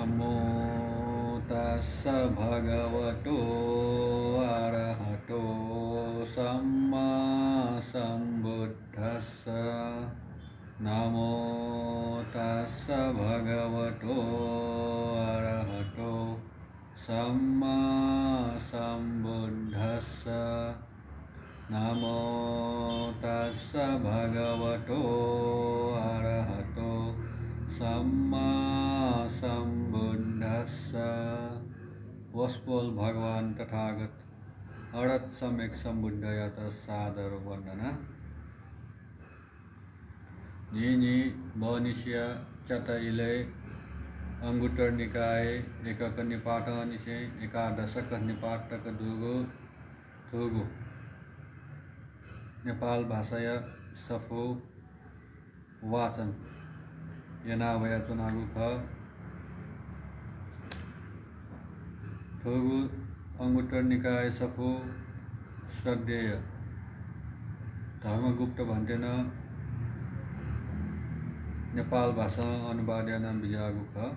नमो तस्स भगवतो अरहतो सम्मा सम्बुद्धस्स नमो तस्स भगवतो अरहतो सम्मा सम्बुद्धस्स नमो तस्स भगवतो अरहतो सम्मा सम्बुद्धस्स। वसपोल भगवान तथागत अड़त सम्यक सम्बुद्धयत सादर वंदना। नि बनिष्य चत इले अंगुत्तर निकाय एकक निपात निशे एकादशक निपातक दुगु थुगु नेपाल भाषाय सफु वाचन यनावया चुनागु ख थुगु अंगुत्तर निकाय सफु श्रद्धेय धर्मगुप्त भन्टेन नेपाल भाषा अनुवाद नाम बिजागु ख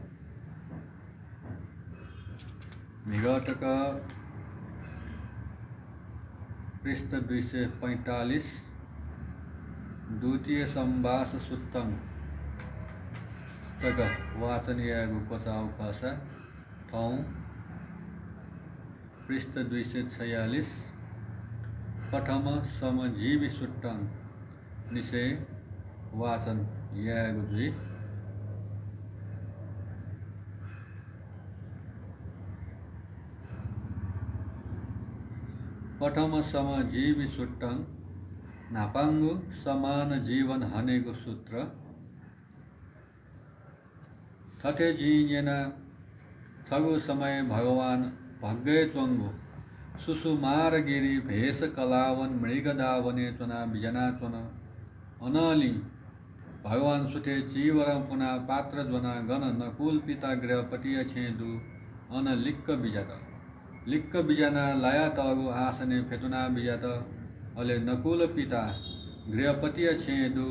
विगतक पृष्ठ 245 द्वितीय संवास सुत्तम तक वाचन यागु कोचाउ खसा ठाउँ पृष्ठ 246 प्रथम समजीवी सुत्तम निसे वाचन यागु जी प्रथम समजीवी सुट्टं नापांगु समान जीवन हनेगु सूत्र थथे जीना थगु समय भगवान भग्गे चंगु सुसुमार गिरी भेष कलावन मृगदावने चुना बिजना चुन अनली भगवान सुते जीवर पुना पात्र जना गण नकुल पिता गृहपति छेदु अन लिक्क बिजत लिक्क बिजना लाया तगु आसने फेतुना बिजत अले नकुल पिता गृहपति छेदु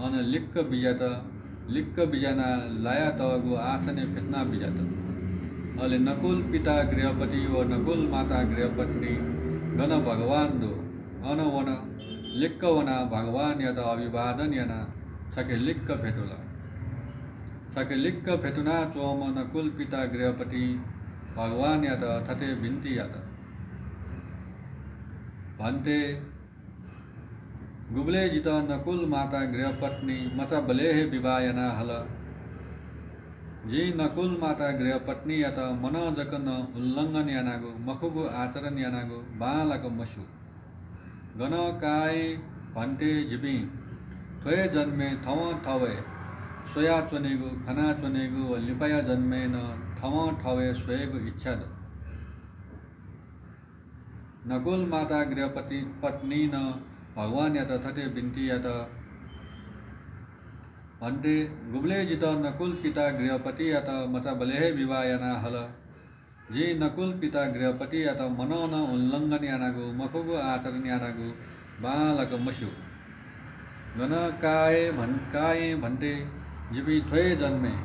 अन लिक्क बिजना लाया तगु आसने फेतना बिजत अले नकुल पिता गृहपति व नकुल माता गृहपत्नी गण भगवान दो अन वन लिक्क वना भगवान यत अभिवादन यना सके लिक्क फेतुला सके लिक्क फेतुना चोम नकुल पिता गृहपति भगवान यत थते बिन्ती यत भन्ते गुबले जित नकुल माता गृहपत्नी मचा बलेह विवायना हल जी नकुल माता गृहपत्नी यत मन जकन उल्लंघन यानागो मखुगु आचरण यानागो बालक मसु गण काय भन्ते जिबी थोए जन्मे थव थवे सोया चुनेगु खना चुनेगु व लिपाया जन्मे न थव थवे सोएगु इच्छा दो नकुल माता गृहपति पत्नी न भगवान यत थते बिन्ती यत भन्ते गुबले जित नकुल पिता गृहपति यत मचा बलेह विवायना हल जी नकुल पिता गृहपति यत मनो न उल्लंघन यानागु मखुगु आचरण यानागु बालक मसु गण काय भन्ते जिबी थोए जन्मे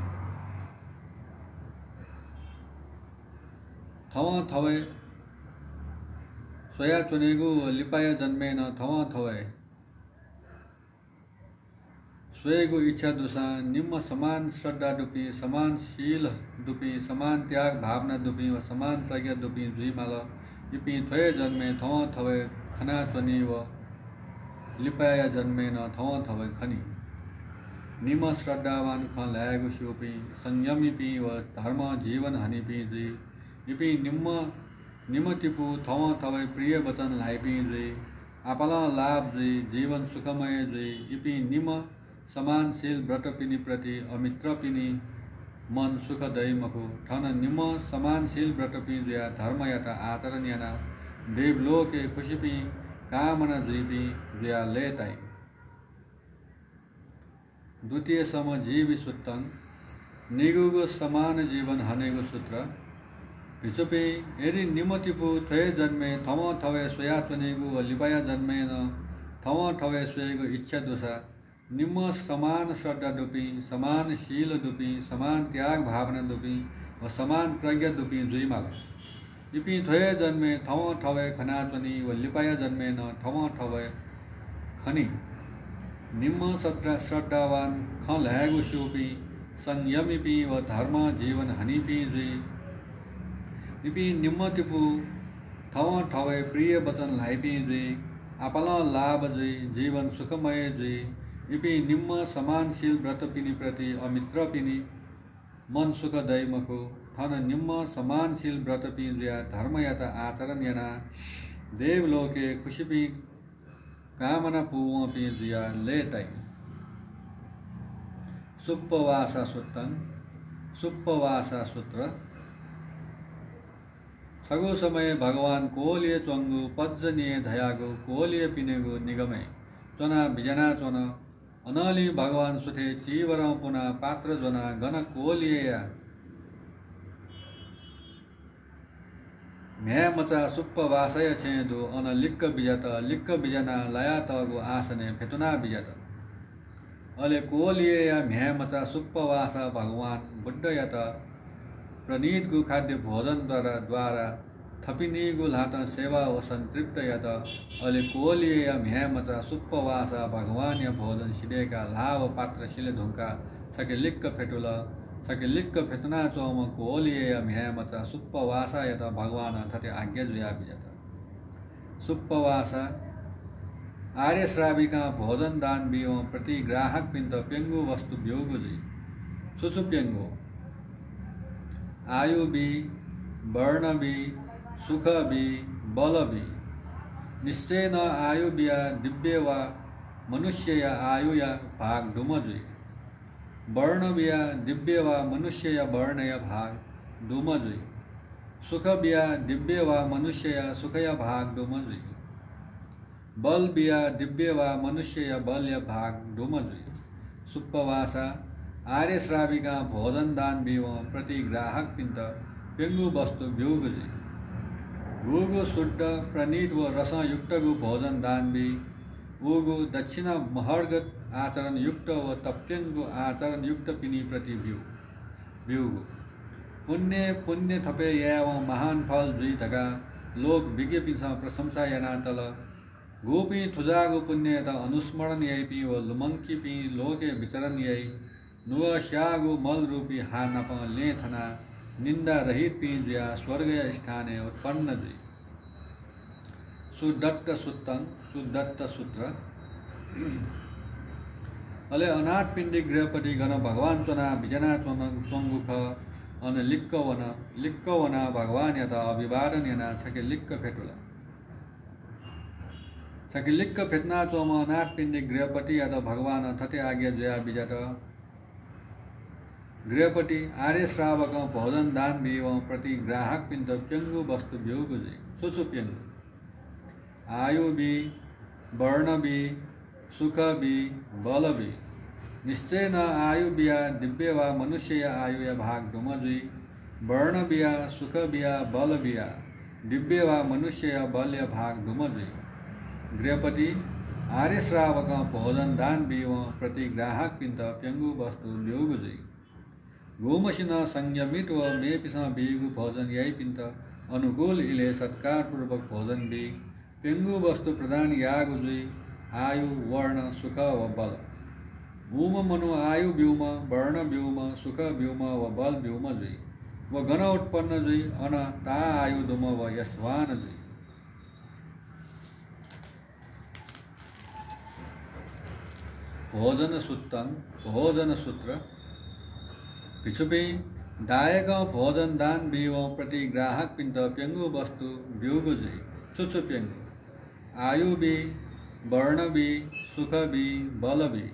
थव थवे सोया चुनेगु लिपाया जन्मे न थव थवे सोएगु इच्छा दुसा निम्न समान श्रद्धा दुपी समान शील दुपी समान त्याग भावना दुपी व समान प्रज्ञा दुपी जुइमाल इपी थोए जन्मे थव थवे खना चुनी व लिपाया जन्मे न थव थवे खनी निम श्रद्धावान ख ल्यागु शिवपी संयमी पी व धर्म जीवन हनी पी जी इपी निम टिपु थव थवे प्रिय वचन लाइपी जी आपला लाभ जी जीवन सुखमय जी इपी निम समानशील व्रत पिनी प्रति अमित्र पिनी मन सुखदय मखु ठन निम समानशील व्रत पी जुया धर्म यता आचरण याना देवलोके खुशी पी कामना जुइपी जुया लेताई द्वितीय सम जीवी सुत्तन निगुगु समान जीवन हनेगु सूत्र भिचुपी यदि निमतिपु थोए जन्मे थव थवे सोया चुनेगु व लिपाया जन्मे न थव थवे सोएगु इच्छा दुसा निम समान श्रद्धा दुपी समान शील दुपी समान त्याग भावना दुपी व समान प्रज्ञा दुपी जुइमाल इपी थोए जन्मे थव ठवे खनाचनी व लिपाया जन्मे न ठव ठवे खनी निम्न श्रद्धावान ख लहगु शिवपी संयमीपी व धर्म जीवन हनीपी जुई इपी निम्न तिपु थव ठवे प्रिय वचन लाइपी जुई आपला लाभ जुई जीवन सुखमय जुई इपी निम्न समानशील व्रत पिनी प्रति अमित्र पिनी मन सुख दैमको थन निम्न समानशील व्रत पी जुया धर्म यता आचरण यना देवलोके खुशीपी कामना पुव पी जुया लेतै सुप्पवासा सूत्रं सुप्पवासा सूत्र छगो समय भगवान कोलिय चंगु पज्जनीय धयागु कोलिय पिनेगु निगमे चोना बिजना चोना अनली भगवान सुथे चीवर पुना पात्र जोना गण कोलिय म्या मचा सुप्पवासय छेदु अन लिक्क बिजना लया तगु आसने फेतुना बिजत अले कोलिय म्या मचा सुप्पवासा भगवान बुद्ध यत प्रनीत गु खाद्य भोजन द्वारा थपिनी गु लात सेवा व संतृप्त यत अले कोलिय म्या मचा सुप्पवासा भगवान या भोजन सिडेका लाभ पात्र शिले धुंका सके लिक्क फेतुना चोम कोलिय म्या मचा सुप्पवासा यत भगवान थते आज्ञा जुया बिजत सुप्पवासा आर्य श्राविका भोजन दान बियो प्रति ग्राहक पिंत पेंगु वस्तु ब्योगु जी सुसु पेंगु आयु भी वर्ण भी सुख भी बल भी निश्चय न आयु बिया दिव्य व मनुष्य या आयु या भाग डुमजुई वर्ण बिया दिव्य व मनुष्य या वर्ण या भाग डुमजुई सुख बिया दिव्य व मनुष्य या सुख या भाग डुमजुई बल बिया दिव्य व मनुष्य या बल या भाग डुमजुई सुप्पवासा आर्य श्राविका भोजन दान बिव प्रति ग्राहक पिंत पेंगु वस्तु भ्युगुजी गुगु शुद्ध प्रणीत व रसयुक्त गु भोजन दान बि उगु दक्षिणा महर्गत आचरण युक्त व तप्यंगु आचरण युक्त पिनी प्रति भ्युगु पुण्य थपे या महान फल जुई धगा लोक विज्ञ पिसा प्रशंसा यना तल गोपी थुजागु पुण्य यता अनुस्मरण यई पी व लुमंकी पी लोके विचरण यई नुव श्यागु मल रूपी हा नप ले थना निंदा रहित पी जुया स्वर्ग स्थाने उत्पन्न जुई सुदत्त सूत्र अले अनाथ पिंडी गृहपति गण भगवान चोना बिजना चोंगुख अन लिक्क वना भगवान यता अभिवादन यना सके लिक्क फेटुला सके लिक्क फेतना चोम अनाथ पिंडी गृहपति यता भगवान थते आज्ञा जुया बिजत गृहपति आर्य श्रावक भोजन दान भी प्रति ग्राहक पिंत प्यंगु वस्तु भ्युगुजी सुसु प्यंगु आयु भी वर्ण भी सुख भी बल भी निश्चय न आयु बिया दिव्य व मनुष्य या आयु या भाग डुमजुई वर्ण बिया सुख बिया बल बिया दिव्य व मनुष्य या बल या भाग डुमजुई गृहपति आर्य श्रावक भोजन दान भी प्रति ग्राहक पिंत प्यंगु वस्तु भ्युगुजी गोमसिन संयमित व मे पिसा बिगु भोजन यही पिंत अनुकूल इले सत्कार पूर्वक भोजन भी पेंगु वस्तु प्रदान यागुजुई आयु वर्ण सुख व बल भूम मनु आयु व्योम वर्ण व्योम सुख व्योम व बल व्योम जुई व गण उत्पन्न जुई अन ता आयु दुम व यशवान जुई भोजन सूत्र पिछुपी दायक भोजन दान भी प्रति ग्राहक पिंत प्यंगु वस्तु व्युगुजी छुछु प्यंगु आयु भी वर्ण भी सुख भी बल भी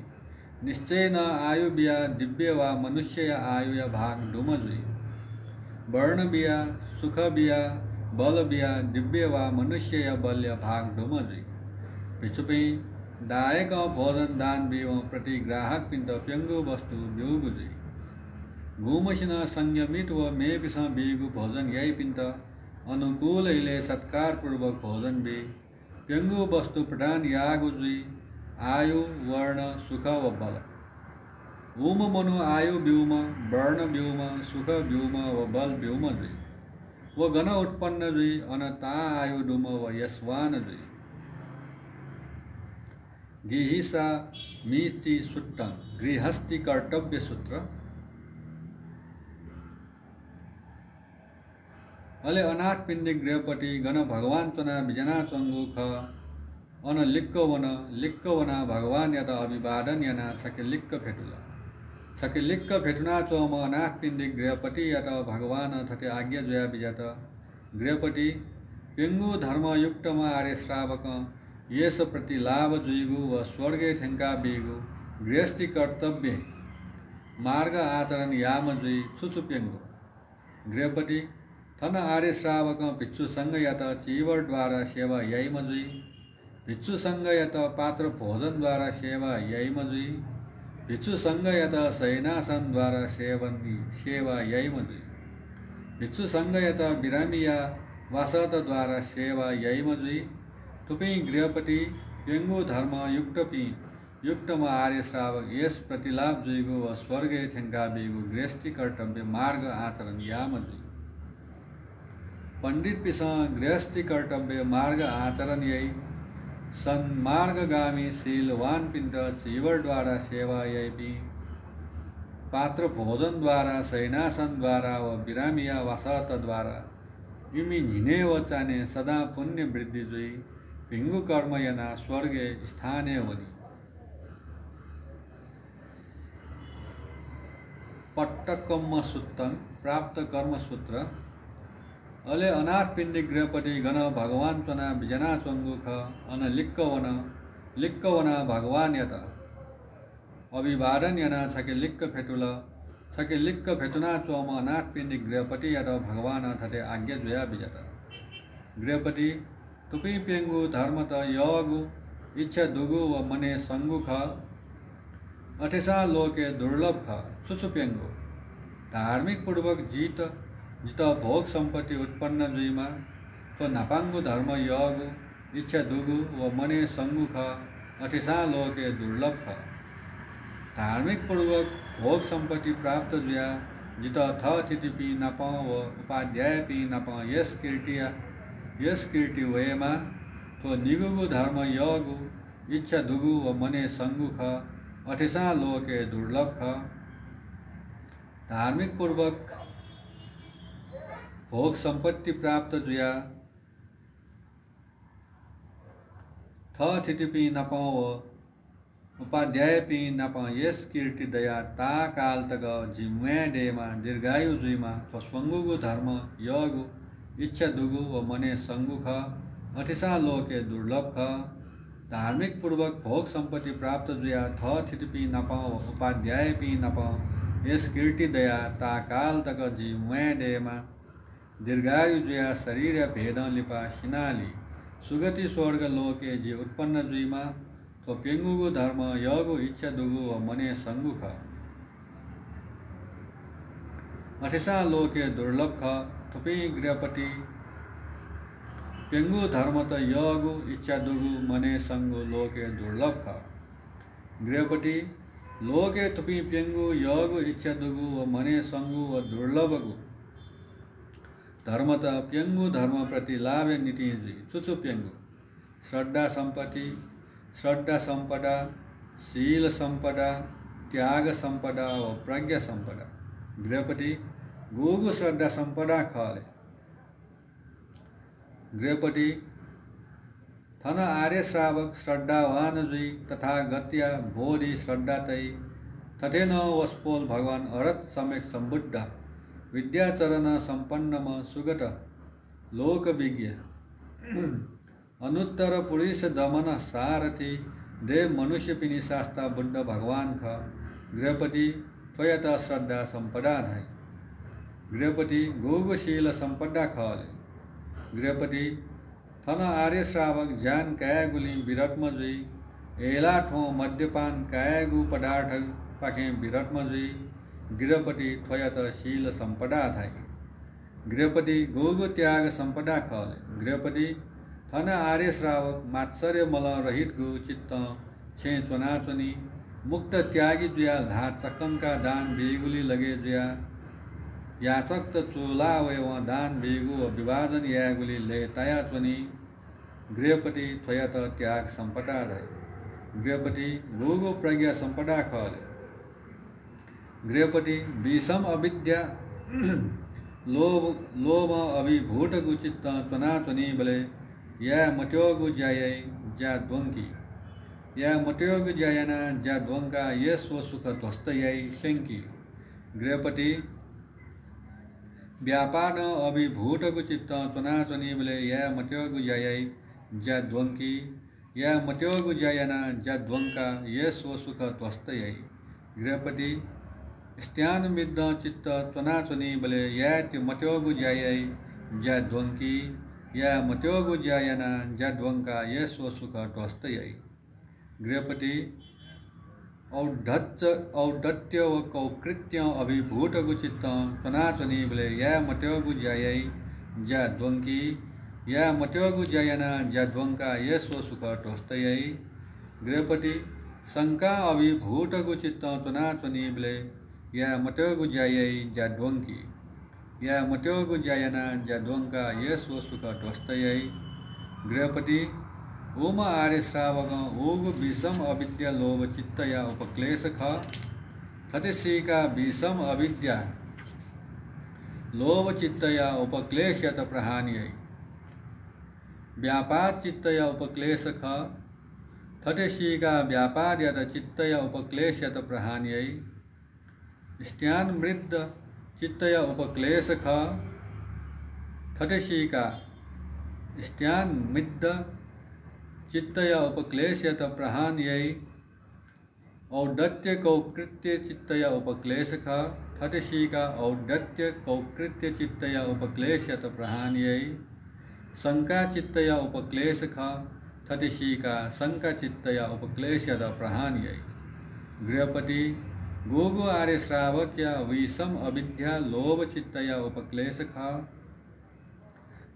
निश्चय न आयु बिया दिव्य व मनुष्य या आयु या भाग डुमजुई वर्ण बिया सुख बिया बल बिया दिव्य व मनुष्य या बल या भाग डुमजुई पिछुपी दायक भोजन दान भी प्रति ग्राहक पिंत प्यंगु वस्तु व्युगुजी घूमसिन संयमित व मे पिसा बिगु भोजन यही पिंत अनुकूल इले सत्कार पूर्वक भोजन भी प्यंगु वस्तु प्रदान यागुजुई आयु वर्ण सुख व बल ऊम मनु आयु व्योम वर्ण व्योम सुख व्योम व बल व्योम जुई व गण उत्पन्न जुई अन ता आयु डुम व यशवान जुई गिहिसा मीची सुट्टन गृहस्थी कर्तव्य सूत्र अले अनाथ पिण्डिक गृहपति गण भगवान चना बिजना चंगु ख अन लिक्क वना भगवान यत अभिवादन यना सके लिक्क फेटुला सके लिक्क फेटुना चोम अनाथ पिण्डिक गृहपति यत भगवान थते आज्ञा जोया बिजत गृहपति पेंगु धर्मयुक्तमा आर्य श्रावक येस प्रति लाभ जुइगु व स्वर्गे थेंका बिगु गृहस्थी कर्तव्य मार्ग आचरण याम जुई सुसुपेंगु गृहपति थन आर्य श्रावक भिक्षु संग यत चीवर द्वारा सेवा यही मजुई भिक्षु संग यत पात्र भोजन द्वारा सेवा यही मजुई भिक्षु संग यत शयनासन द्वारा सेवा यही मजुई भिक्षु संग यत बिरामिया वासत द्वारा सेवा यही मजुई तुपी गृहपति पेंगु धर्म युक्त आर्य श्रावक यस प्रतिलाभ जुइगु व स्वर्गे थेंका बिगु गृहस्थी कर्तव्य मार्ग आचरण याम जुई पंडित पिसा गृहस्थी कर्तव्य मार्ग आचरण यही सन्मार्गगामी शीलवान पिंड चीवर द्वारा सेवा यही पात्र भोजन द्वारा शयनासन द्वारा व बिरामिया वासत द्वारा इमी झिने व चाने सदा पुण्य वृद्धि जुई भिंगु कर्म यना स्वर्गे स्थाने वनी पट्टकम्म सूत्रन प्राप्त कर्म सूत्र अले अनाथ पिण्डिक गृहपति गण भगवान चना बिजना चंगुख अन लिक्कवना भगवान यत अभिवादन यना छके लिक्क फेटुना चोम अनाथ पिण्डिक गृहपति यत भगवान थते आज्ञा जोया बिजत गृहपति तुपी पेंगु धर्मत यगु इच्छा दुगु व मने संगु ख अठेसा लोके दुर्लभ ख सुसुपेंगु धार्मिक पूर्वक जित भोग संपत्ति उत्पन्न जुइमा तो नापांगु धर्म यगु इच्छा दुगु व मने संगु ख अठेसा लोके दुर्लभ ख धार्मिक पूर्वक भोग संपत्ति प्राप्त जुया जित थ थितिपि नप व उपाध्याय पि नप यस कीर्ति वयमा तो निगुगु धर्म यगु इच्छा दुगु व मने संगु ख अठेसा लोके दुर्लभ ख धार्मिक पूर्वक भोग संपत्ति प्राप्त जुया थ थितिपि नप व उपाध्याय पि नप यस कीर्ति दया ता काल तक जिम्वे डेमा दीर्घायु जुइमा स्वंगुगु धर्म यगु इच्छा दुगु व मने संगु ख अठेसा लोके दुर्लभ ख धार्मिक पूर्वक भोग संपत्ति प्राप्त जुया थ थितिपि नप व उपाध्याय पि नप यस कीर्ति दया ता काल तक जिम्वे डेमा दीर्घायु जुया शरीर भेद लिपा सिनाली सुगति स्वर्ग लोके जी उत्पन्न जुइमा तो पेंगुगु धर्म यगु इच्छा दुगु व मने संगु ख अठेसा लोके दुर्लभ ख थुपी गृहपति पेंगु धर्म त यगु इच्छा दुगु मने संगु लोके दुर्लभ ख गृहपति लोके थुपी पेंगु यगु इच्छा दुगु व मने संगु व दुर्लभगु धर्मत पेंगु धर्म प्रति लाभ नीति चुचु पेंगु श्रद्धा संपदा शील संपदा त्याग संपदा व प्रज्ञा संपदा गृहपति गोगु श्रद्धा संपदा खले गृहपति थन आर्य श्रावक श्रद्धावान जुई तथा गत्या बोधि श्रद्धा तई तथेन वस्पोल भगवान अरत सम्यक संबुद्ध विद्याचरण संपन्नम सुगत लोक विज्ञ अनुत्तर पुरुष दमन सारथी देव मनुष्य पिनी शास्ता बुद्ध भगवान ख गृहपति त्वयत श्रद्धा संपदा धाई गृहपति गोगुशील संपदा खले गृहपति थन आर्य श्रावक ज्ञान कायागुली विरत्म जुई एला ठो मद्यपान कायागु पदार्थ पाखे विरत्म जुई गृहपति त्वयत शील संपदा धाई गृहपति गोगु त्याग संपदा खले गृहपति थन आर्य श्रावक मात्सर्य मल रहित गु चित्त छे चुनाचुनी मुक्त त्यागी जुया धा चक्कंका दान बेगुली लगे जुया याचक त चोला वयव दान बेगु विभाजन यागुली ले तया चुनी गृहपति थोयत त्याग संपदा धाई गृहपति गोगो प्रज्ञा संपदा खले गृहपति विषम अविद्या लोभ अभिभूत गुचित चुना चुनी बले या मत्योगु जाय जा द्वंकी या मत्योग जायना जा द्वंका ये स्व सुख ध्वस्त याई शंकी गृहपति व्यापार अभिभूत गुचित चुना चुनी बले या मत्योग जाय जा द्वंकी या मत्योग जायना जा द्वंका ये स्व सुख ध्वस्त याई गृहपति स्त्यान मिद्द चित्त चुना चुनी बले या मत्योग जाय जा द्वंकी या मत्योग जायना जा द्वंका ये स्व सुख ध्वस्त याई गृहपति औद्धत्य व कौकृत्य अभिभूत गुचित चुना चुनी बले या मत्योग जाय जा द्वंकी या मत्योग जायना जा द्वंका ये स्व सुख ध्वस्त याई गृहपति शंका अभिभूत गुचित चुना चुनी बले या मत्योग जाय जा द्वंकी या मत्योग जायना जा द्वंका ये स्व सुख ध्वस्त याई गृहपति ओम आर्य श्रावक ओग विषम अविद्या लोभ चित्त या उपक्लेश ख थतिश्री का विषम अविद्या लोभ चित्त या उपक्लेश यत प्रहान्य व्यापार चित्त या उपक्लेश ख थतिश्री का व्यापार यत चित्त या उपक्लेश यत प्रहान्य स्त्यान मृद चित्त या उपक्लेश ख थतिश्री का स्त्यान मृद चित्त या उपक्लेश यत प्रहान्य औद्धत्य कौकृत्य चित्त या उपक्लेश ख थतिश्री का औद्धत्य कौकृत्य चित्त या उपक्लेश यत प्रहान्य शंका चित्त या उपक्लेश ख थतिश्री का शंका चित्त या उपक्लेश यत प्रहान्य गृहपति गोगो आर्य श्रावक या विषम अविद्या लोभ चित्त या उपक्लेश ख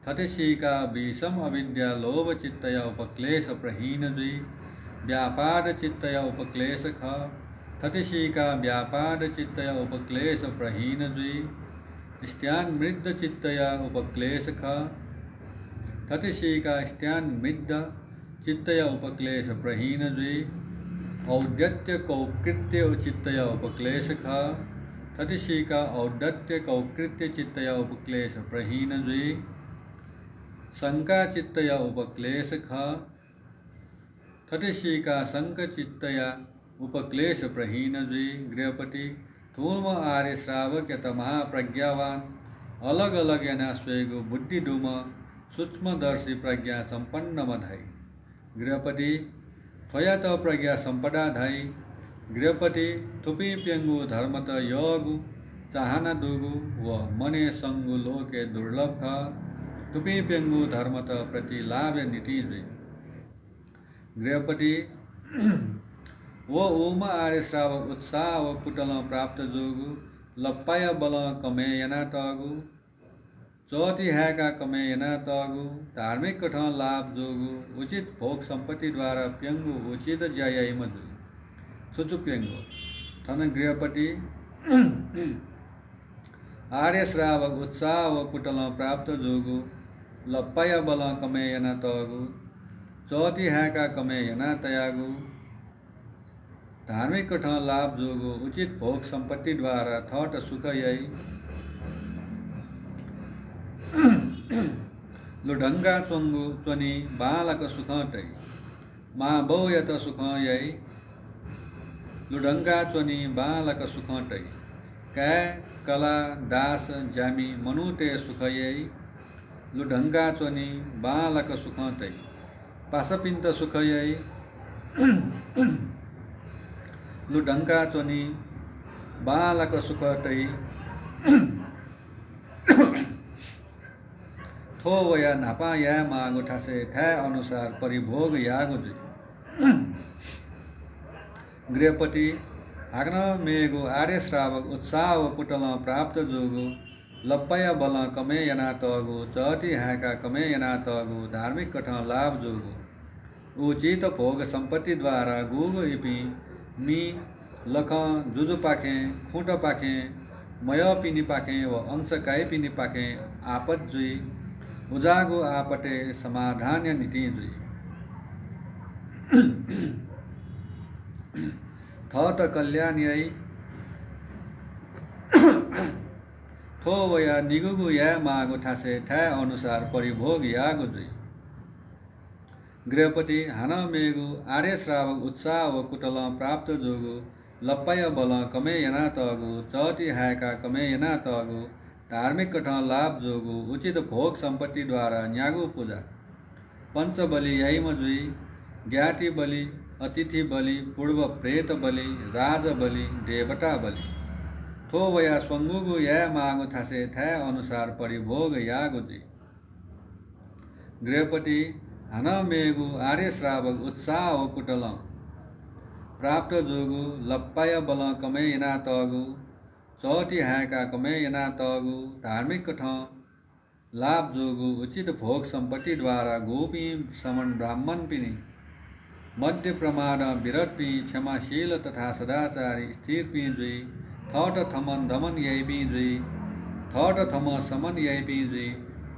थतिश्री का विषम अविद्या लोभ चित्त या उपक्लेश प्रहीन द्वि व्यापार चित्त या उपक्लेश ख थतिश्री का व्यापार चित्त या उपक्लेश प्रहीन द्वि स्त्यान मृद चित्त या उपक्लेश ख थतिश्री का स्त्यान मृद चित्त या उपक्लेश प्रहीन द्वि औद्धत्य कौकृत्य चित्त या उपक्लेश ख थतिश्री का औद्धत्य कौकृत्य चित्त या उपक्लेश प्रहीन द्वि शंका चित्त या उपक्लेश ख थतिश्री का शंक चित्त या उपक्लेश प्रहीन द्वि गृहपति थूम आर्य श्रावक यत महाप्रज्ञावान अलग अलग यना स्वेगु बुद्धि डुम सूक्ष्मदर्शी प्रज्ञा संपन्न मधाई गृहपति थोयत प्रज्ञा संपदा धाई गृहपति थुपी प्यंगु धर्मत योगु चाहना दुगु व मने संगु लोके दुर्लभ ख तुपी प्यंगु धर्मत प्रति लाभ नीति गृहपति वो ओम आर्य श्रावक उत्साह व कुटल प्राप्त जोगु लप्पाय बल कमे यना तगु चौथी है का कमे यना तगु धार्मिक कठ लाभ जोगु उचित भोग संपत्ति द्वारा प्यंगु उचित जय मजु सुचु प्यंगु थन गृहपति आर्य श्रावक उत्साह व कुटल प्राप्त जोगु लप्पाय बल कमे यना तगु चौथी है का कमे यना तयागु धार्मिक कठ लाभ जोगु उचित भोग संपत्ति द्वारा थट सुख यही लुढंगा चंगु चनी बालक सुख तै माँ बौ यत सुख यही लुढंगा चनी बालक सुख तै कै कला दास जामी मनुते सुख यही लुढंगा चनी बालक सुख तै पासपिंत सुख यही लुढंगा चनी बालक सुख तै थो वया नापा या मागो ठासे थे अनुसार परिभोग यागो गृहपति हाग्न मेगो आर्य श्रावक उत्साह व कुटल प्राप्त जोगो लप्पय बल कमे यना तगो चहती हाका कमे यना तगो धार्मिक कठ लाभ जोगो उचित भोग संपत्ति द्वारा गुग इपि मी लख जुजु पाखे खुँट पाखे मय पिनी पाखे व अंश काई पिनी पाखे आपत जुई उजागो आपटे समाधान्य नीति जुई थ त कल्याण्यई थो वया निगुगु या मागु ठासे ठा अनुसार परिभोग यागु जुई गृहपति हान मेगु आर्य श्रावक उत्साह व कुटल प्राप्त जोगु लप्पाय बल कमे यना तगु चौती हायका कमे यना तगु धार्मिक कठ लाभ जोगु उचित भोग संपत्ति द्वारा न्यागु पूजा पंच बलि यही जुई ज्ञाति बलि अतिथि बलि पूर्व प्रेत बलि राज बलि देवता बलि थो वया स्वंगुगु या मागु थासे था अनुसार परिभोग यागु जी गृहपति हन मेगु आर्य श्रावक उत्साह व कुटल प्राप्त जोगु लप्पाय बल कमे यना तगु चौती हायका कमे यना तगु धार्मिक कठ लाभ जोगु उचित भोग संपत्ति द्वारा गोपी समन ब्राह्मण पिनी मध्य प्रमाण विरत पी क्षमाशील तथा सदाचारी स्थिर पी जुई थट थमन दमन यही पी जुई थट थम समन यही पी जुई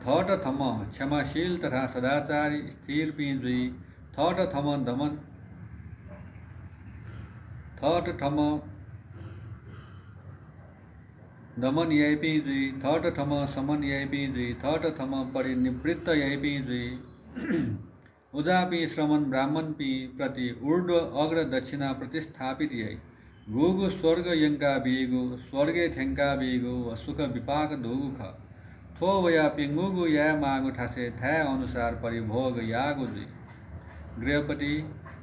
थट थम क्षमाशील तथा सदाचारी स्थिर पी जुई थट थम दमन थट थम दमन यही पी जुई थट थम समन यही पी जुई थट थम परिनिवृत्त यही पी जुई उजापी श्रमण ब्राह्मण पी प्रति ऊर्ध्व अग्र दक्षिणा प्रतिस्थापित यही गुगु स्वर्ग यंका बीगु स्वर्गे थेंका बीगु व सुख विपाक धुगु ख थो वया पिंगुगु या मागु ठासे था अनुसार परिभोग यागु जी गृहपति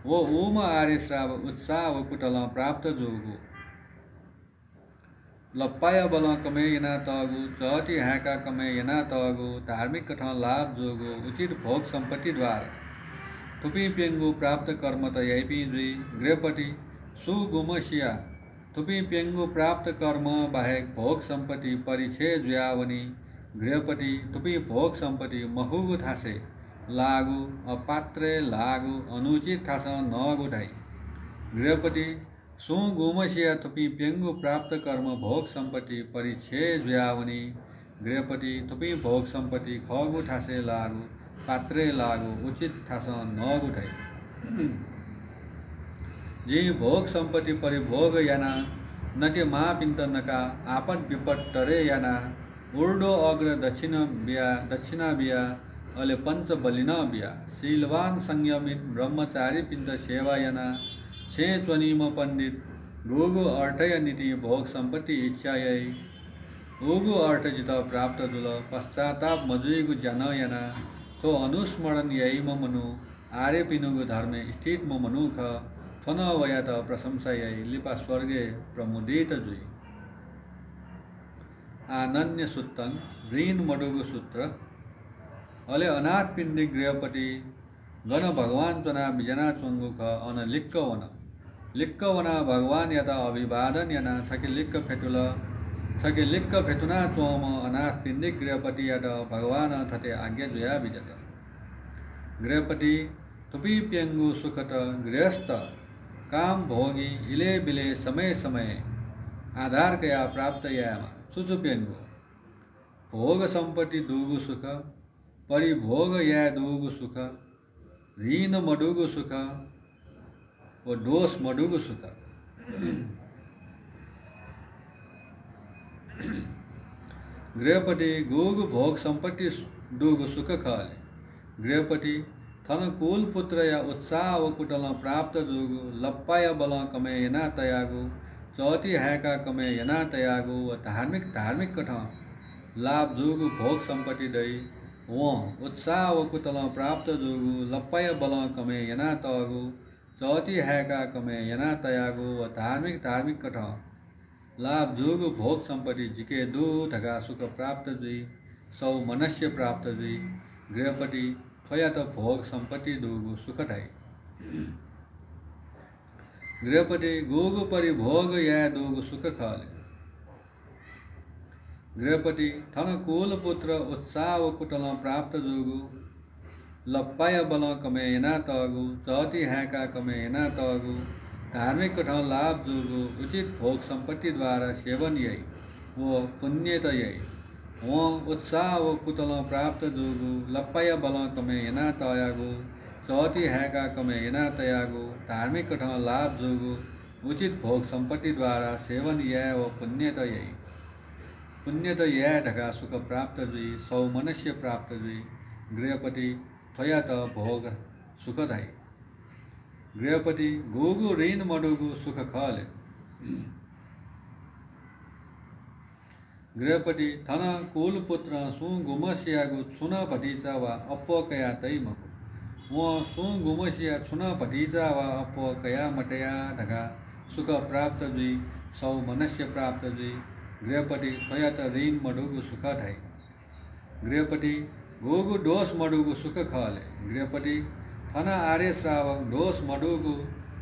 वो ऊम आर्य श्राव उत्साह व कुटल प्राप्त जोगु लप्पाय बल कमे यना तगु चौती हाका कमे यना तगु धार्मिक कठ लाभ जोगु उचित भोग संपत्ति द्वारा थुपी पेंगु प्राप्त कर्म त यही पी जुई गृहपति सुगुमसिया थुपी पेंगु प्राप्त कर्म बाहेक भोग संपत्ति परिछे जुयावनी गृहपति थुपी भोग संपत्ति महुगु थासे लागु अपात्रे लागु अनुचित ठास नगुठाई गृहपति सुगुमसिया थुपी पेंगु प्राप्त कर्म भोग संपत्ति परिछे जुयावनी गृहपति थुपी भोग संपत्ति खगु ठासे लागु पात्रे लागु उचित ठास नगुठाई जी भोग संपत्ति परिभोग याना नके महापिंत नका आपद विपद टरे याना उर्डो अग्र दक्षिणा बिया अले पंच बलिन बिया शीलवान संयमित ब्रह्मचारी पिंत सेवा याना छे च्वनिम पंडित गुगु अर्थय नीति भोग संपत्ति इच्छा यही उगु अर्थ जित प्राप्त दुल पश्चाताप मजुईगु जन याना तो अनुस्मरण यही मनु आर्य पिनुगु धर्मे स्थित मनुख थन वया त प्रशंसा यही लिपा स्वर्गे प्रमुदित जुई आनन्य सूत्तन ऋण मडुगु सूत्र अले अनाथ पिंडी गृहपति गण भगवान चना बिजना चुंगुख अन लिक्क वन भगवान यता अभिवादन यना छके लिक्क फेतुना चोम अनाथ पिंडी गृहपति यत भगवान थते आज्ञा जुया बिजत गृहपति थुपी प्यंगु सुखत गृहस्थ काम भोगी इले बिले समय समय आधार कया प्राप्त यामा सुचुप्यंगु भोग संपत्ति दुगु सुख परिभोग या दुगु सुख ऋण मडुगु सुख व दोष मडुगु सुख गृहपति गुगु भोग संपत्ति दुगु सुख खाले गृहपति थन कुल पुत्र या उत्साह व कुटल प्राप्त जोगु लप्पाय बल कमे यना तयागु चौती हायका कमे यना तयागु व धार्मिक कठ लाभ जोगु भोग संपत्ति दई वो उत्साह व कुटल प्राप्त जोगु लप्पाय बल कमे यना तगु चौती हायका कमे यना तयागु व धार्मिक कठ लाभ जोगु भोग संपत्ति जिके दो धगा सुख प्राप्त जुई सौ मनस्य प्राप्त जुई गृहपति थोया तो भोग संपत्ति दुगु सुख ढाई गृहपति गुगु परिभोग या दुगु सुख खाले गृहपति थन कुल पुत्र उत्साह व कुटल प्राप्त जोगु लप्पाय बल कमे यना तगु चौती हायका कमे यना तगु धार्मिक कठों लाभ जोगु उचित भोग संपत्ति द्वारा सेवन यही वो पुण्य तो यही वो उत्साह वो कुतल प्राप्त जोगु लप्पाय बल कमे यना तयागु चौथी है का कमे यना तयागु धार्मिक कठों लाभ जोगु उचित भोग संपत्ति द्वारा सेवन यह वो पुण्य तो यही पुण्य तो यह ढका सुख प्राप्त जुई सौ मनुष्य प्राप्त जुई गृहपति थोया तो भोग सुखदायी गृहपति गोगु ऋण मडुगु सुख खले गृहपति थन कुल पुत्र सु गुमस्यागु छुन भतीजा वा अपो कया तई मकु वो सु गुमस्या छुन भतीजा वा अपो कया मटया ढका सुख प्राप्त जुई सौ मनुष्य प्राप्त जुई गृहपति थोयात ऋण मडुगु सुख ढाई गृहपति गोगु दोष मडुगु सुख खले गृहपति थना आर्य श्रावक दोष मडुगु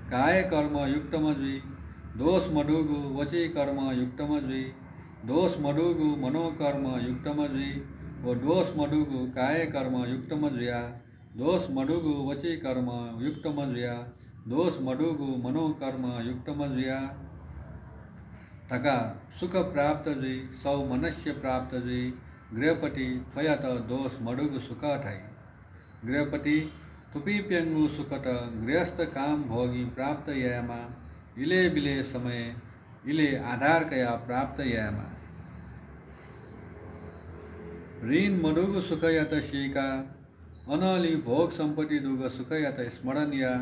काय कर्म युक्तम जुई दोष मडुगु वची कर्म युक्तम जुई दोष मडुगु मनोकर्म युक्तम जुई वो दोष मडुगु काय कर्म युक्तम जुया दोष मडुगु वची कर्म युक्तम जुया दोष मडुगु मनोकर्म युक्तम जुया तका सुख प्राप्त जुई सौ मनुष्य प्राप्त जुई गृहपति थोयात दोष मडुगु सुख ठाई गृहपति तुपी प्यंगु सुखत गृहस्थ काम भोगी प्राप्त यामा इले बिले समय इले आधार कया प्राप्त यामा ऋण मडुगु सुख यत शीका अनली भोग संपत्ति दुग सुख यत स्मरण या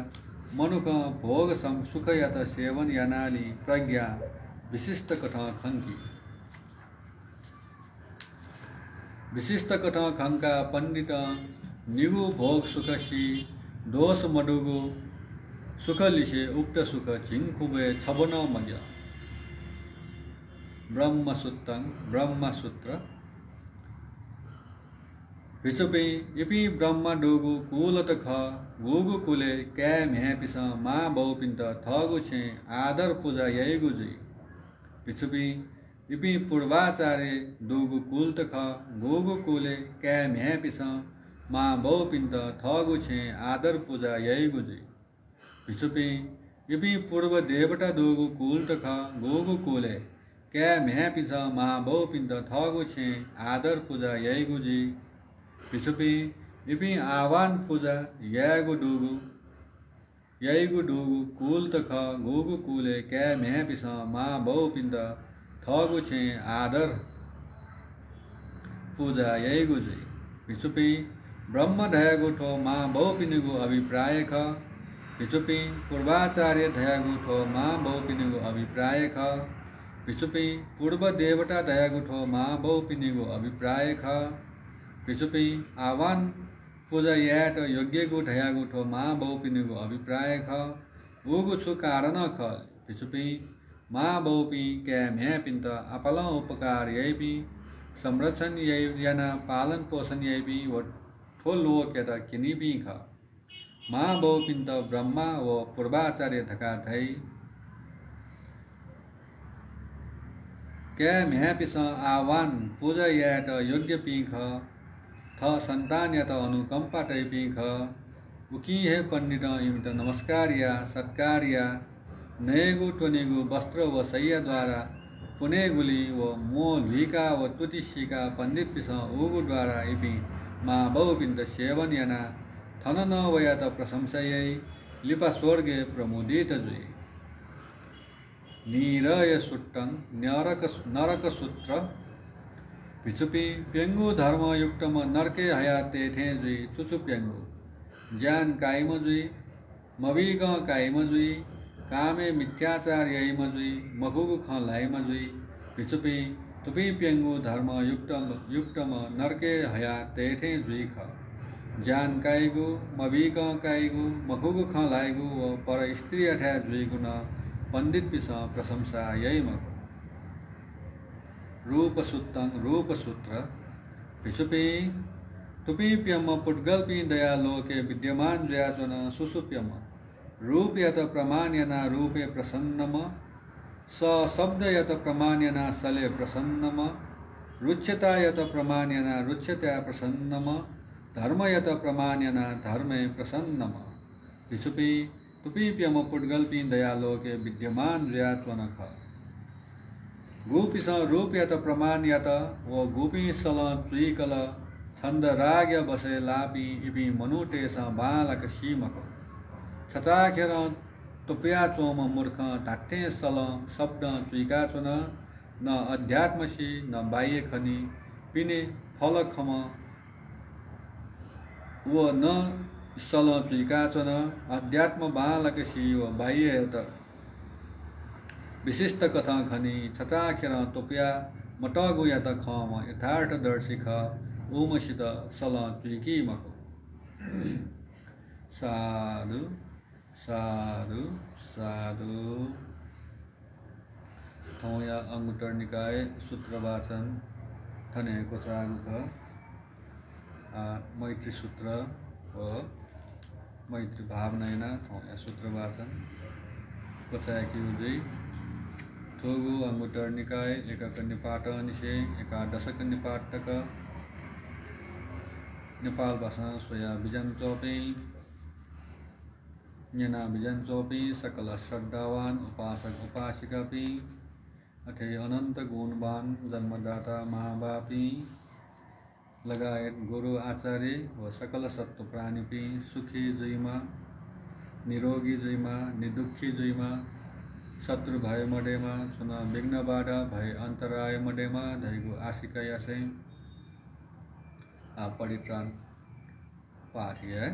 मनुक भोग सुख यत सेवन यानाली प्रज्ञा विशिष्ट कथा खंकी विशिष्ट कथा खंका पंडित निगु भोग सुखशी दोष मडुगु सुख लिशे उक्त सुख चिंकुबे छबन मय ब्रह्मसूत्र विचुपे इपि ब्रह्म डोगु कुलत ख गोगु कुले कै म्या पिस मा बहुपिंत थगु छे आदर पूजा यैगु जी विचुपे इपि पूर्वाचार्य दोगु कुलत ख गोगु कुले कै म्या पिस मा बहुपिंत थगु छे आदर पूजा यैगु जी विचुपे इपि पूर्व देवता दोगु कुलत ख गोगु कुले कै म्या पिस मा बहुपिंत थगु छे आदर पूजा यैगु जी पिछुपी इपि आवान पूजा यैगु डुगु कुल तख गोगु कुले कै म्या पिस मा बहु पिंद थगु छे आदर पूजा यैगु जी पिछुपी ब्रह्म धयागु ठो मा बहु पिनिगु अभिप्राय ख पिछुपी पूर्वाचार्य धयागु ठो मा बहु पिनिगु अभिप्राय ख पिछुपी पूर्व देवता धयागु ठो मा बहु पिनिगु अभिप्राय ख पिछुपी आवान पूजा याट योग्य गु ढयागु ठो मा बहु पिनिगु अभिप्राय ख उगु छु कारण ख पिछुपी मा बहु पि कै म्या पिंत अपल उपकार यही पि संरक्षण यही याना पालन पोषण यही पि वो ठो लोक यता किनी पि ख मा बहु पिंत ब्रह्मा व पूर्वाचार्य धका थई कै म्या पिस आवान पूजा याट योग्य पि ख थ संतान या तो अनुकंपा टाइपी ख उकी है पंडित इमित नमस्कार या सत्कार या नएगु टोनेगु वस्त्र व सैया द्वारा पुनेगुली व मो लुका व तुतिशिका पंडित पिस उगु द्वारा इपि मा बहुपिंद सेवन याना थन न वया त प्रशंसयै लिपा स्वर्गे प्रमुदित जुई नीरय सुट्टं नरक सूत्र पिछुपी प्यंगु धर्म युक्तम नरके हयाते थे जुई चुचु प्यंगु ज्ञान कायम जुई मवीग कायम जुई कामे मिथ्याचार यही मजुई मखुगु ख लाई मजुई पिछुपी तुपी प्यंगु धर्म युक्तम नरके हयाते थे जुई ख ज्ञान कायगु मवीग कायगु मखुगु ख लायगु व पर स्त्री अठा जुईगु न पंडित पिस प्रशंसा यही मखु रूप सूत्र पिछुपी तुपी प्यम पुटगल्पी दया लोके विद्यमान जयाचन सुसुप्यम रूप यत प्रमाण्यना रूपे प्रसन्नम स शब्द यत प्रमाण्यना सले प्रसन्नम रुच्यता यत प्रमाण्यना रुच्यता प्रसन्नम धर्म यत प्रमाण्यना धर्मे प्रसन्नम पिछुपी तुपीप्यम पुड्गल्पी दयालोके विद्यमान ज्यात्वन ख गोपीस रूप यत प्रमाण यत व गोपी सल चुइकल छन्द राग्य बसे लापी इपी मनुटेस बालक सीमक छचाखेर तुप्या चोम मूर्ख धाट्टे सल शब्द चुइका चुन न अध्यात्मसी न बाह्य खनि पिने फल खम व न सल चुइका चुन अध्यात्म बालक सी व बाह्य विशिष्ट कथा खनि छचाखेर तुप्या मटगु यत खम यथार्थदर्शी ख ओमसित सल चुइकी मको साधु साधु साधु। थौया अंगुत्तर निकाय सूत्र वाचन थने कोचांग मैत्री सूत्र व मैत्री भावनैना थौया सूत्र वाचन कोचाकी उजै थोगु अंगुत्तर निकाय एकक निपाट निशे एकादशक निपाटक नेपाल भाषा सोया बिजन चौपी न्यना बिजन चौपी सकल श्रद्धावान उपासक उपासिका पी अथे अनंत गुणवान जन्मदाता महाबापी लगायत गुरु आचार्य व सकल सत्व प्राणी पी सुखी जयमा निरोगी जयमा निदुखी जयमा शत्रु भय मडेमा चुना विघ्न बाधा भय अंतराय मडेमा धैगु आशिका यासे परित्राण पाठ है।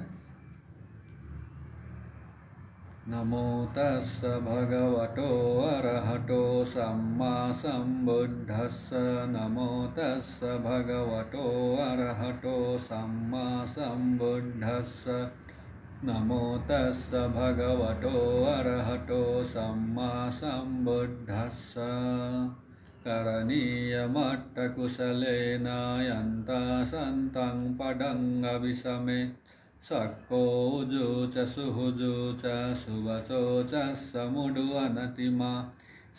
नमो तस्स भगवतो अरहतो सम्मा सम्बुद्धस्स नमो तस्स भगवतो अरहतो सम्मा सम्बुद्धस्स नमो तस्स भगवतो अरहतो सम्मा सम्बुद्धस्स करणीयमट्टकुशलेन यन्ता सन्तं पदं अभिसमे सक्को उजु च सुहुजु च सुवचो च समुडु अनतिमा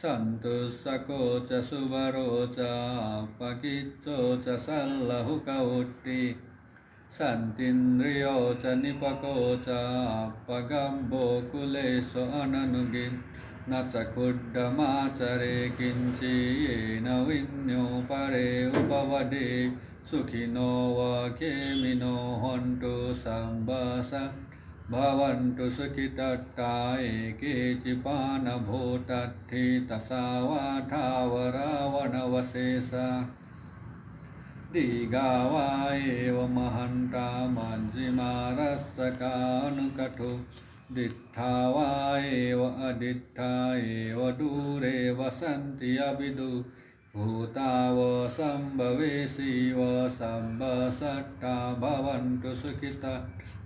सन्तुसको च सुवरो च अपकिच्चो च सल्लहुकौट्टि सन्तीन्द्रियो च निपको च अपगम्बो कुलेषु अननुगिन् न च खुड्डमाचरे किञ्चि येन विन्यो परे उपवदे सुखिनो व खेमिनो हन्तु सम्बस भवन्तु सुखितट्टा एकेचिपानभूतत्थि तसावाठावरावणवशेषा दीघावा एव महन्ता मज्जिमारस्सकानुकटु दिट्ठावा एव अदिट्ठा एव दूरे वसन्ति अभिदु भूताव सम्भवेसि व सम्भसट्टा भवन्तु सुखिता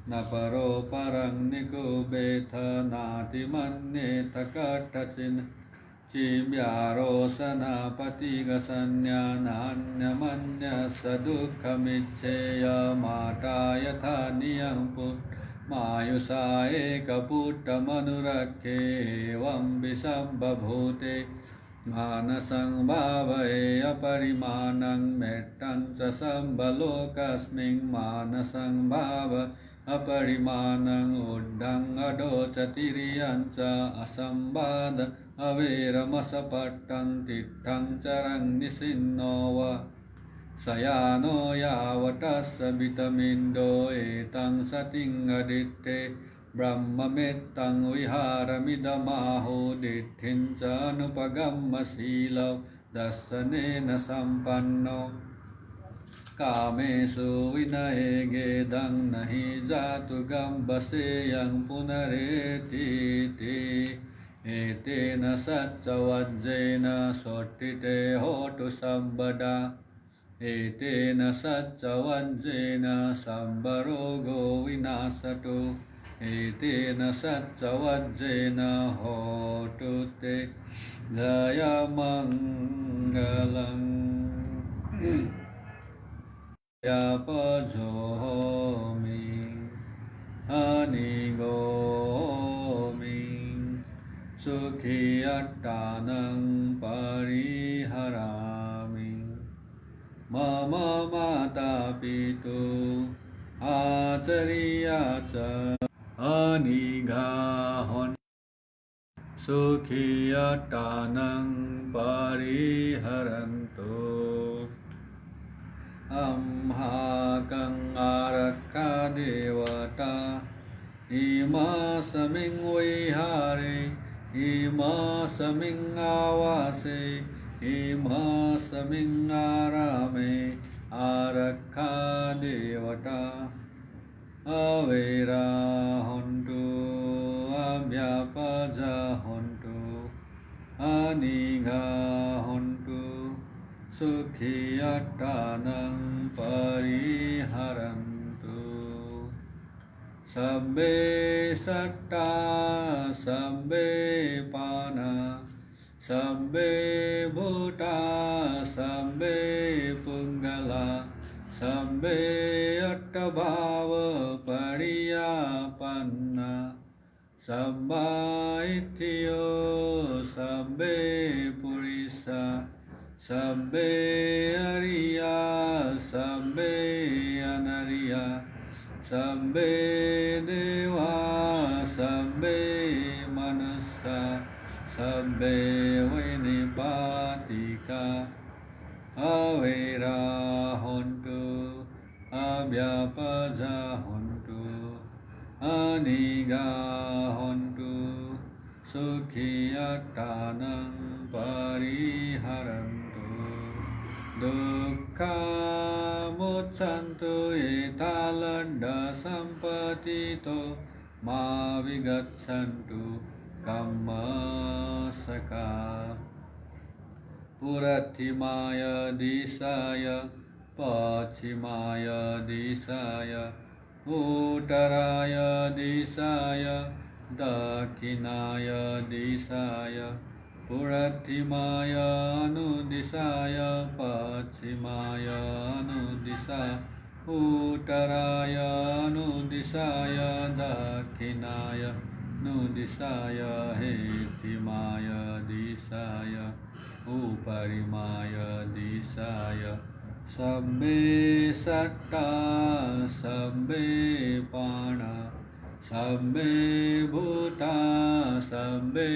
न परो परं निकुबेथ नातिमन्येथ कथचिन् चिव्यारोसनापतिगसन्या नान्यमन्यस्य दुःखमिच्छेय माता यथा नियं मायुषा एकपुट्टमनुरक्षे एवं विषम्भूते मानसं भावये अपरिमाणं मेट्टं च सम्बलोकस्मिन् मानसं भाव अपरिमाणं ऊर्ध्वं अधो च तिर्यं च असंवाद अवेरमसपट्टं तिष्ठं चरं निसिन्नो वा सयानो यावतस्य वितमिन्दो एतं सतिङदित्ते ब्रह्ममेत्तं विहारमिदमाहो दिट्ठिं च अनुपगम्यशीलौ दर्शनेन सम्पन्नो कामेषु विनयेगेदं नहि जातु गम्बसेयं पुनरेतीति एतेन सच्चवज्रेण सोट्टिते होतु सर्वदा एतेन सच्चवज्रेण सर्वरोगो विनाशतु एतेन सच्चवज्रेण होतु ते जयमङ्गलम् यापजोमि अनिगोमि सुखी अट्टानं परिहरामि मम माता पितु आचर्या च anigahon sukhiyatanang pariharanto amhakang arakha devata ima saming vihare ima saming avase ima saming arame arakha devata avera hontu abhyapaja hontu aniga hontu sukhiyatanang pariharantu sabbe satta sabbe pana sabbe bhuta sabbe pungala sabbe attabhava pariyapanna sabba itiyo sabbe purisa sabbe ariya sabbe anariya sabbe deva sabbe manusa sabbe vinipatika avera hontu abhyapaja hontu aniga hontu sukhiyatanang pariharantu dukkha muccantu etalanda sampatito ma vigaccantu kammasaka Purathimaya disaya Pachimaya disaya Uttaraya disaya Dakhinaya disaya Purathimaya anudisaya Pachimaya anudisaya Uttaraya anudisaya Dakhinaya anudisaya Hetimaya disaya uparimaya disaya sabbe satta sabbe pana sabbe bhuta sabbe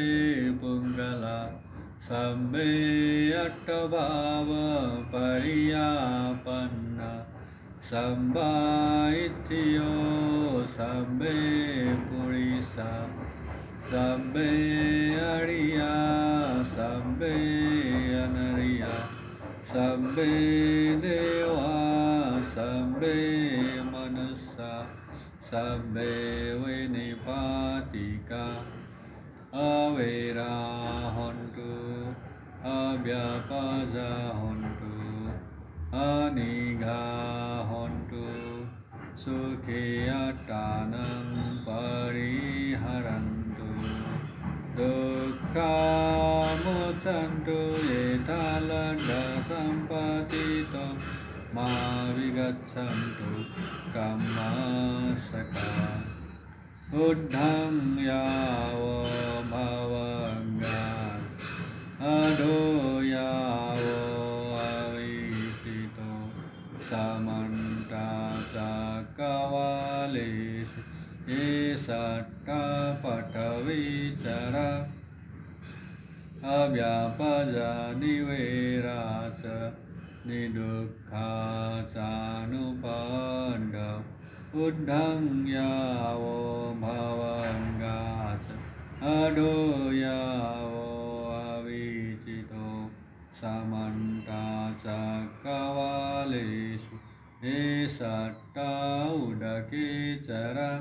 pungala sabbe attabhava pariyapanna sabba itiyo sabbe purisa sabbe ariya sabbe anariya sabbe deva sabbe manusa sabbe vinipatika avera hontu abhyapaja hontu aniga hontu sukhiyatanang pariharantu dukkha muccantu etalanda sampatito ma vigaccantu kammasaka uddham yavo bhavangat adho yavo avicito samanta sakavalesu esatta patavicara abhyapaja niveraca nidukha canupandav uddhang yavo bhavangaca adho yavo avicito samanta cakkavalesu esatta udakecara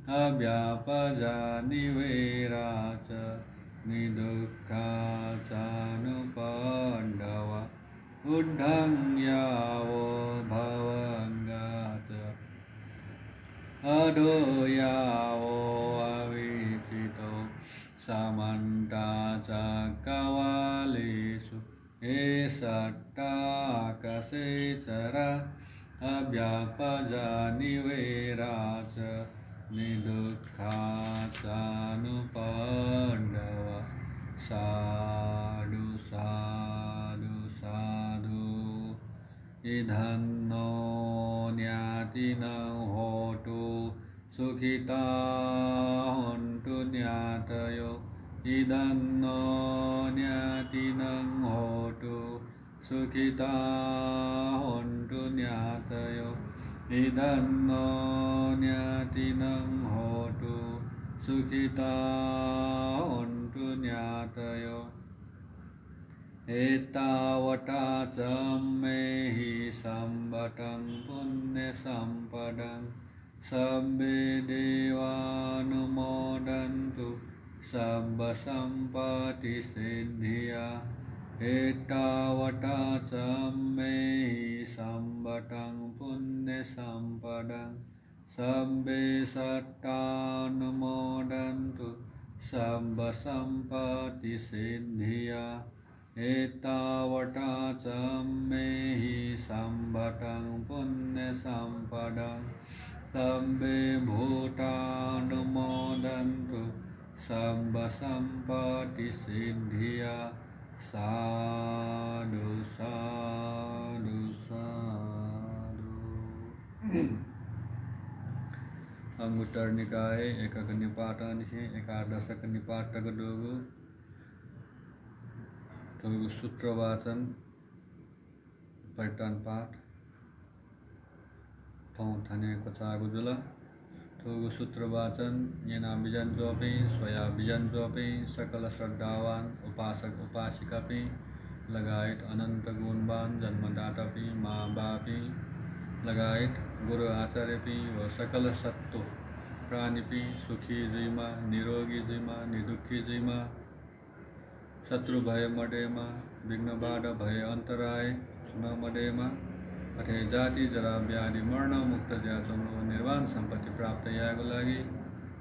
abhyapaja niveraca nidukha canupandava uddhang yavo bhavangaca adho yavo avicito samanta cakkavalesu esatta akasecara abhyapaja niveraca nidukha canupandava sadhu sadhu sadhu idhanno nyatinang hotu सुखिता हन्तु ज्ञातयो इदन्नो ज्ञातिनं होतु सुखिता हन्तु ज्ञातयो इदन्नो ज्ञातिनं होतु सुखिता हन्तु ज्ञातयो एतावता सम्मेहि सम्बतं पुण्यसम्पदं सब्बे देवानुमोदन्तु सब्बसम्पत्तिसिद्धिया एतावता सम्मेहि सम्बतं पुण्यसम्पदं सब्बे सत्तानुमोदन्तु सब्बसम्पत्तिसिद्धिया एतावता सम्मेहि सम्बतं पुण्यसम्पदं सब्बे भूतानुमोदन्तु सब्बसम्पत्तिसिद्धिया साधु साधु साधु। अंगुत्तर निकाय एकक निपातन एकादशक निपातक दोगु दोगु सूत्र वाचन परितान पाठ थौ थाने कचागु जुला दोगु सूत्र वाचन येना बिजन जोपे स्वया बिजन जोपे सकल श्रद्धावान उपासक उपासिका पे लगायत अनंत गुणवान जन्मदाता पे माँ बापी लगायत गुरु आचार्य पे व सकल सत्व प्राणी पे सुखी जीमा निरोगी जीमा निदुखी जीमा शत्रु भय मडेमा विघ्न बाधा भय अन्तराय छुन मडेमा अथे जाति जरा व्याधि मरण मुक्त ज्याचोनो निर्वाण सम्पत्ति प्राप्त याको लागि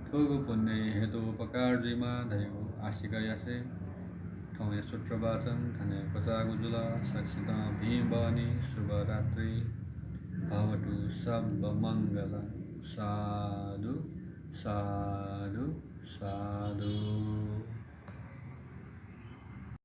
थोगु पुण्य हेतु उपकार जीमा धैगु आशिका यासे ठौँ सूत्र वाचन थने पचागु जुला सक्षिता भीम बनी शुभ रात्रि भवतु सब मंगल साधु साधु साधु।